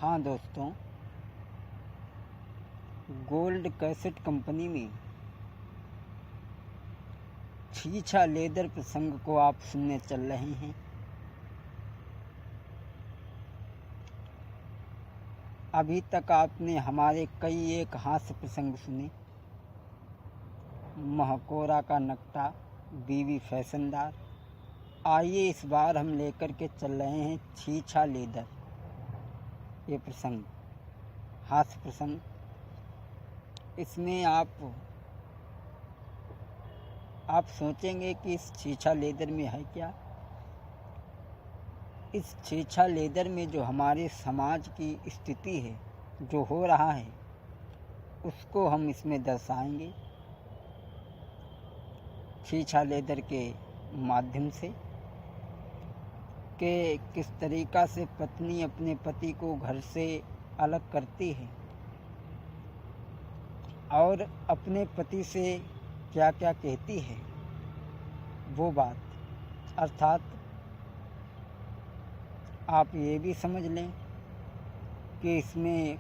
हाँ दोस्तों, gold cassette company में छीछा लेदर प्रसंग को आप सुनने चल रहे हैं। अभी तक आपने हमारे कई एक हास्य प्रसंग सुने। महकोरा का नकटा, बीवी फैशनदार। आइए इस बार हम लेकर के चल रहे हैं छीछा लेदर। ये प्रसंग हास्य प्रसंग। इसमें आप सोचेंगे कि इस छीछा लेदर में है क्या। इस छीछा लेदर में जो हमारे समाज की स्थिति है, जो हो रहा है, उसको हम इसमें दर्शाएंगे छीछा लेदर के माध्यम से कि किस तरीक़ा से पत्नी अपने पति को घर से अलग करती है और अपने पति से क्या क्या कहती है वो बात। अर्थात आप ये भी समझ लें कि इसमें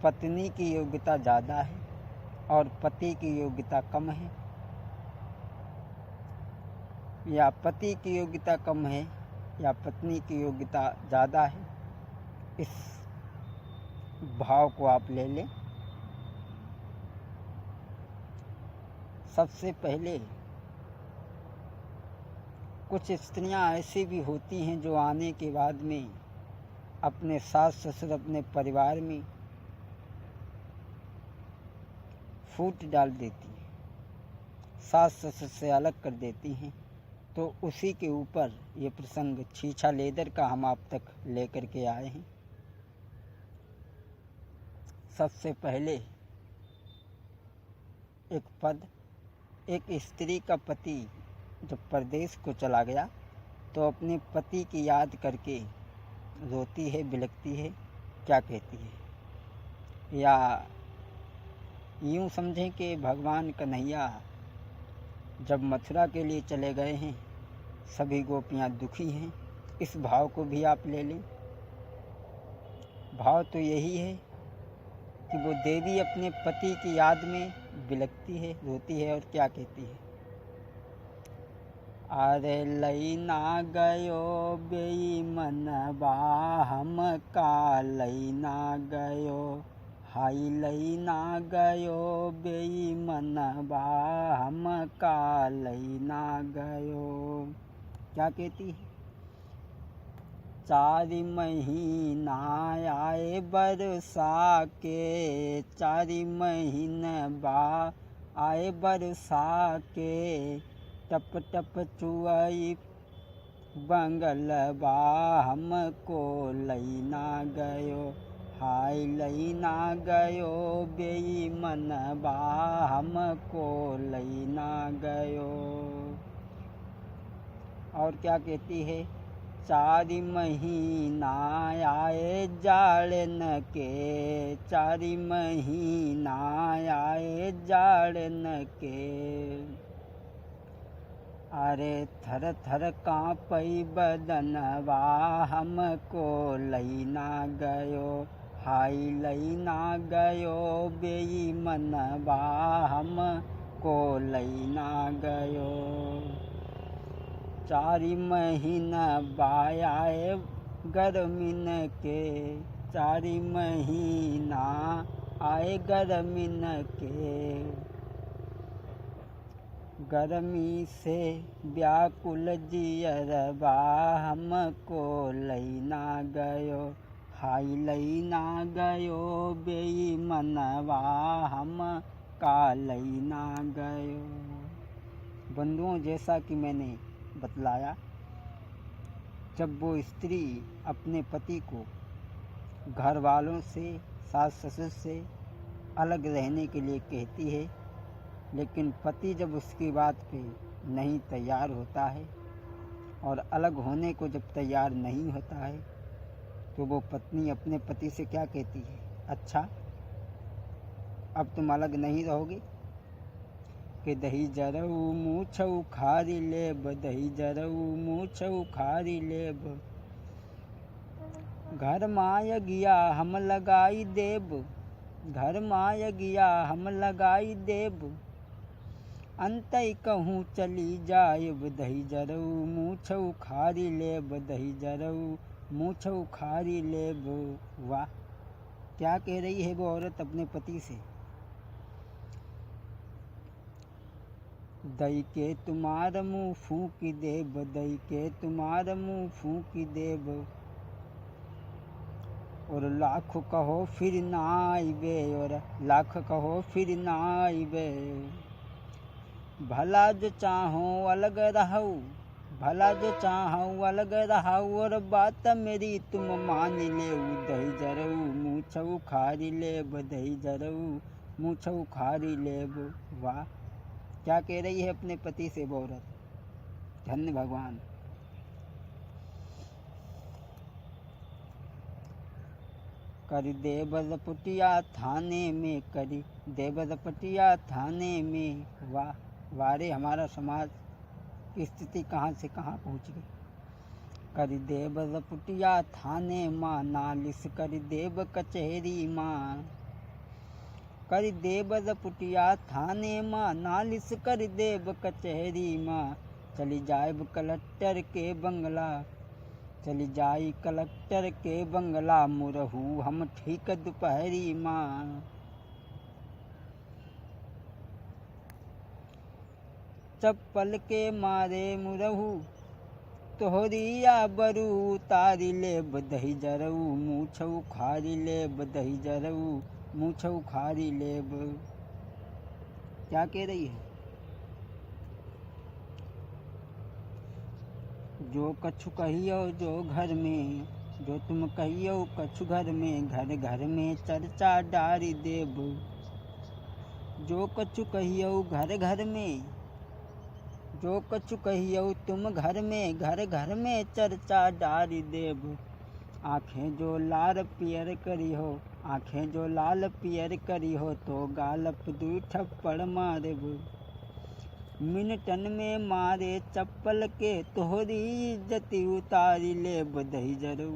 पत्नी की योग्यता ज़्यादा है और पति की योग्यता कम है, या पति की योग्यता कम है या पत्नी की योग्यता ज़्यादा है। इस भाव को आप ले लें। सबसे पहले कुछ स्त्रियां ऐसी भी होती हैं जो आने के बाद में अपने सास ससुर, अपने परिवार में फूट डाल देती हैं, सास ससुर से अलग कर देती हैं। तो उसी के ऊपर ये प्रसंग छीछा लेदर का हम आप तक लेकर के आए हैं। सबसे पहले एक स्त्री का पति जब परदेश को चला गया तो अपने पति की याद करके रोती है, बिलखती है, क्या कहती है। या यूँ समझें कि भगवान कन्हैया जब मथुरा के लिए चले गए हैं, सभी गोपियाँ दुखी हैं। इस भाव को भी आप ले लें। भाव तो यही है कि वो देवी अपने पति की याद में बिलखती है, रोती है और क्या कहती है। अरे लैना गयो बेईमनबा हम का लैना गयो, हाय लैना गयो बेईमनबा हम का लैना गयो। क्या कहती है। 4 महीना आए बरसा के, 4 महीनबा आए बरसा के, टप टप चुआई बंगलबा हमको लैना गयो, हाय लैना गयो बेईमनबा हमको लैना गयो। और क्या कहती है। 4 महीना आए जाड़न के, 4 महीना आए जाड़न के, अरे थर थर काँपई बदनवा हमको लैना गयो, हाय लैना गयो बेईमनबा हमको लैना गयो। 4 महीनबा आए गर्मिन के, 4 महीना आए गर्मिन के, गर्मी से व्याकुल जियरबा हमको लैना गयो, हाय लैना गयो बेईमनबा हम का लैना गयो। बंधुओं, जैसा कि मैंने बतलाया, जब वो स्त्री अपने पति को घर वालों से, सास ससुर से अलग रहने के लिए कहती है, लेकिन पति जब उसकी बात पे नहीं तैयार होता है और अलग होने को जब तैयार नहीं होता है, तो वो पत्नी अपने पति से क्या कहती है। अच्छा, अब तुम अलग नहीं रहोगे कि दही जरऊ मूछ उखारी लेब, दही जरऊ मूछ उखारी लेब। घर माय गिया हम लगाई देब, घर माय गिया हम लगाई देब, अंतई कहूँ चली जायब दही जरऊ मूछ उखाड़ी लेब, दही जरऊ मूछ उखाड़ी लेब। वाह, क्या कह रही है वो औरत अपने पति से। दई के तुम्हार मुँह फूक देब, दई के तुम्हार मुँह फूक देब, और लाख कहो फिर ना आइबे, और लाख कहो फिर ना आइबे। भला जो चाहो अलग रहू, भला जो चाहो अलग रहू, और बात मेरी तुम मान लेऊ, दही जरऊ मूछ उखाड़ी लेब, दही जरऊ मूछ उखाड़ी लेब। वाह, क्या कह रही है अपने पति से वो औरत। धन्य भगवान। कर देब रपटिया थाने में, कर देब रपटिया थाने में। वाह वारे, हमारा समाज की स्थिति कहाँ से कहाँ पहुँच गई। कर देब रपटिया थाने माँ, नालिश कर देब कचहरी माँ, कर देब रपटिया थाने माँ, नालिश कर देब कचहरी माँ। चली जायब कलेक्टर के बंगला, चली जाई कलेक्टर के बंगला, मुरहू हम ठीक दोपहरी माँ। चप्पल के मारे मुरहू तोहरी आबरू उतारी लेब, दही जरऊ मूछ उखाड़ी लेब, दही जरऊ मूछ उखाड़ी लेब। क्या कह रही है। जो कछु कहियो जो घर में, जो तुम कहियो कछु घर में, घर घर में चर्चा डारी देब। जो कछु कहियो घर घर में, जो कछु कहियो तुम घर में, घर घर में चर्चा डारी देब। आँखें जो लाल पियर करी हो, आँखें जो लाल पियर करी हो, तो गालप दू थप्पड़ मारब। मिनटन में मारे चप्पल के, तोहरी इज्जती उतारी लेब, दही जरऊ।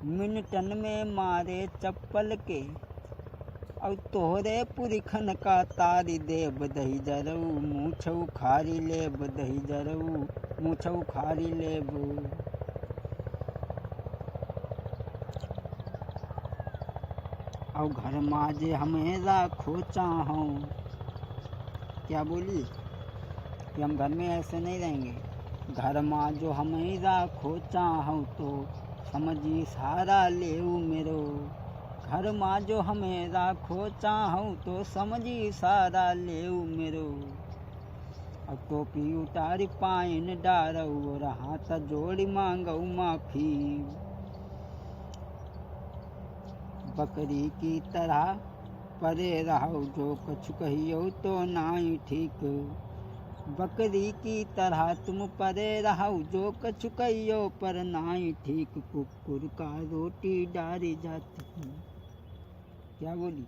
मिनटन में मारे चप्पल के, और तोहरे पुरखन का तारी देब, दही जरऊ मूछ उखाड़ी लेब, दही जरऊ मूछ उखाड़ी लेब। और घर माजे हमें राखो चाहो। क्या बोली कि हम घर में ऐसे नहीं रहेंगे। घर माँ जो हमें राखो चाहो, तो समझी सारा लेऊ मेरो। घर माँ जो हमें राखो चाहूँ, तो समझी सारा लेऊ मेरो। और टोपी उतारी पाइन डारऊ, और हाथ जोड़ी मांगऊ माफी। बकरी की तरह परे रहो, जो कछु कहियो तो नाई ठीक। बकरी की तरह तुम परे रहो, जो कछु कहियो पर नाई ठीक। कुकुर का रोटी डारी जाती। क्या बोली।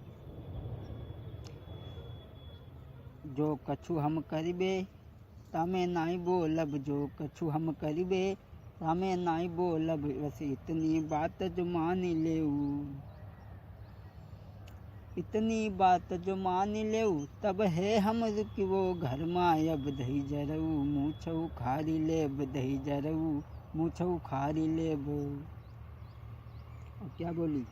जो कछु हम करिबे तमे नाई बोलब, जो कछु हम करिबे तमे नाई बोलब। बस इतनी बात जो मान लेऊ, इतनी बात जो मान लेऊ, तब है हम रुकिवो घर मायब, दही जरऊ मूछ उखाड़ी लेब, दही जरऊ मूछ उखाड़ी लेब। और क्या बोली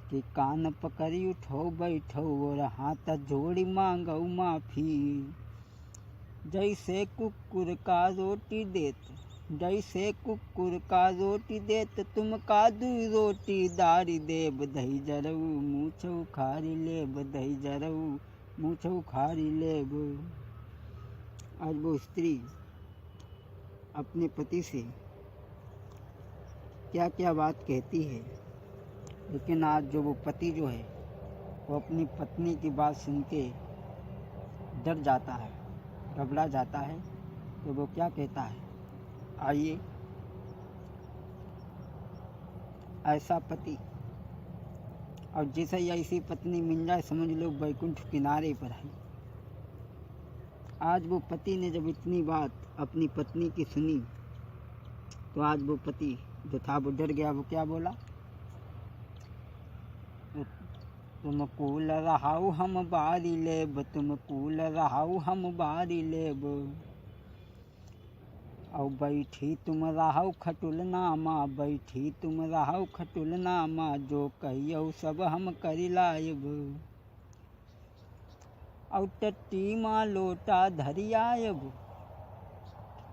कि कान पकड़ी उठो बैठो, और हाथ जोड़ी मांगो माफी। जैसे कुकुर का रोटी देत, जैसे कुकुर का रोटी देत, तुम कादू रोटी दारी देब, दही जरऊ मूछ उखाड़ी लेब, दही जरऊ मूछ उखाड़ी लेब। आज वो स्त्री अपने पति से क्या क्या बात कहती है, लेकिन आज जो वो पति जो है वो अपनी पत्नी की बात सुन के डर जाता है, घबरा जाता है। तो वो क्या कहता है, आइए। ऐसा पति और जैसे ही ऐसी पत्नी मिल जाए, समझ लो बैकुंठ किनारे पर है। आज वो पति ने जब इतनी बात अपनी पत्नी की सुनी, तो आज वो पति जो था वो डर गया। वो क्या बोला, तुम कूल रहाऊ हम बारी लेब, तुम कूल रहाऊ हम बारी लेब, और बैठी तुम रहाऊ खटुल नामा, बैठी तुम रहाऊ खटुल नामा, जो कहियो सब हम करी लायब, और टट्टी माँ लोटा धरियायब,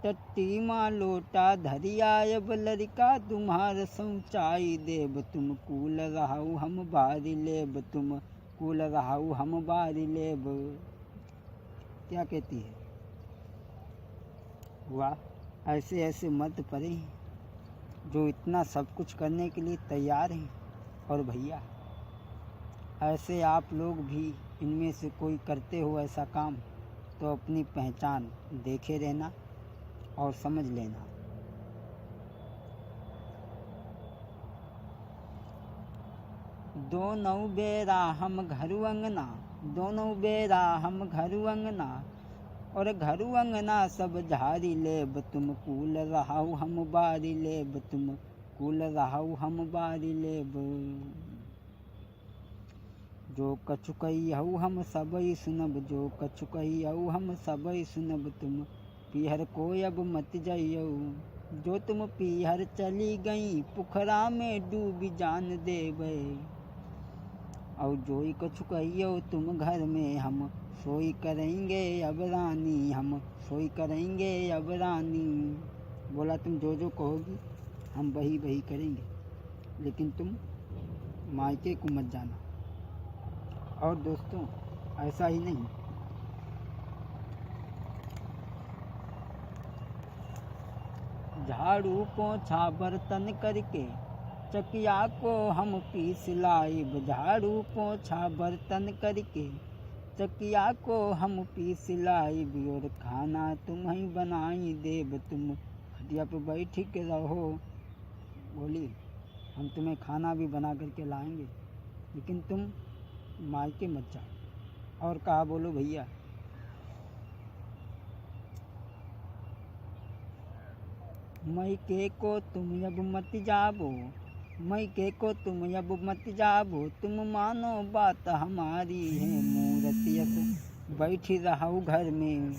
टट्टी माँ लोटा धरियायब, लड़का तुम्हार सौचाई देब, तुम कूल रहाऊ हम बारी लेब, तुम कूल रहाऊ हम बारी लेब। क्या कहती है, वाह, ऐसे ऐसे मर्द पड़े हैं जो इतना सब कुछ करने के लिए तैयार हैं। और भैया, ऐसे आप लोग भी इनमें से कोई करते हो ऐसा काम, तो अपनी पहचान देखे रहना और समझ लेना। दोनों बेरा हम घरु अंगना, दोनों बेरा हम घरु अंगना, और घरु अंगना सब झाड़ी लेब, तुम कूल रहाऊ हम बारी लेब, तुम कूल रहाऊ हम बारी लेब, जो कछु कहियहु हम सबई सुनब, जो कछु कहियहु हम सबई सुनब, तुम पीहर को अब मत जाइयो, जो तुम पीहर चली गई पुखरा में डूबी जान देवे, और जोई कछु कहियो तुम घर में हम सोई करेंगे अब रानी, हम सोई करेंगे अब रानी। बोला तुम जो जो कहोगी हम वही वही करेंगे, लेकिन तुम मायके को मत जाना। और दोस्तों, ऐसा ही नहीं, झाड़ू पोछा बर्तन करके चकिया को हम पीस लाइब, झाड़ू पोछा बर्तन करके चकिया को हम पीस लाइब, और खाना तुम्हें बनाई देब, तुम खटिया पे बैठ के रहो। बोली हम तुम्हें खाना भी बना करके लाएंगे, लेकिन तुम मायके मत जाओ। और कहा, बोलो भैया, मायके को तुम अब मत जाबो, मायके को तुम अब मत जाबो, तुम मानो बात हमारी है, मूर्तियस बैठी रहाऊ घर में,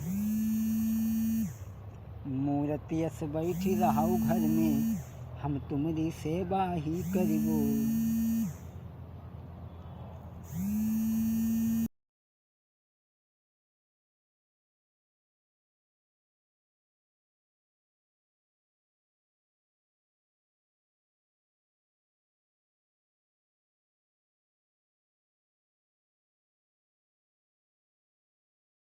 मूर्तियस बैठी रहाऊ घर में, हम तुम्हारी सेवा ही करिबो।